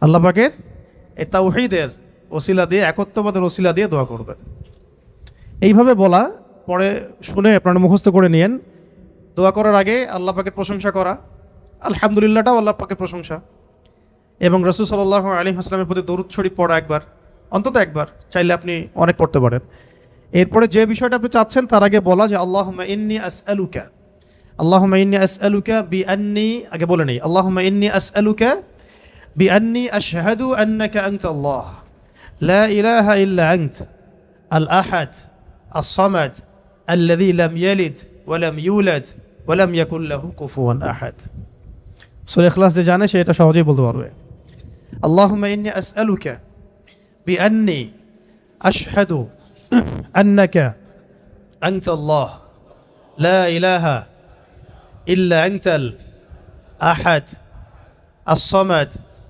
আল্লাহ পাকের এই তাওহীদের ওসিলা দিয়ে, একত্ববাদের ওসিলা দিয়ে দোয়া করবেন। এইভাবে বলা, পরে শুনে আপনারা মুখস্থ করে নিয়েন। দোয়া করার আগে আল্লাহ পাকের প্রশংসা করা, আলহামদুলিল্লাহটাও আল্লাহ পাকের প্রশংসা, এবং রাসূল সাল্লাল্লাহু আলাইহি ওয়াসাল্লামের প্রতি দরুদ শরীফ পড়া একবার, অন্তত একবার, চাইলে আপনি অনেক পড়তে পারেন। এরপরে যে বিষয়টা আপনি চাচ্ছেন তার আগে বলা যে আল্লাহুম্মা ইন্নী আসআলুকা, আল্লাহুম্মা ইন্নী আসআলুকা বিআন্নী, আগে বলে নেই, আল্লাহুম্মা ইন্নী আসআলুকা বিআন্নী আশহাদু আন্নাকা আনতাল্লাহ লা ইলাহা ইল্লা আনত আল আহাদ আস-সামাদ আল্লাযী লাম ইয়ালিদ ওয়া লাম ইউলাদ ওয়া লাম ইয়াকুল লাহু কুফুয়ান আহাদ। সূরা ইখলাস যে জানে সে এটা সহজেই বলতে পারবে। আল্লাহুম্মা ইন্নী আসআলুকা বিআন্নী আশহাদু আন্নাকা আনতাল্লাহ লা ইলাহা ইল্লা আনতাল আহাদ আস-সামাদ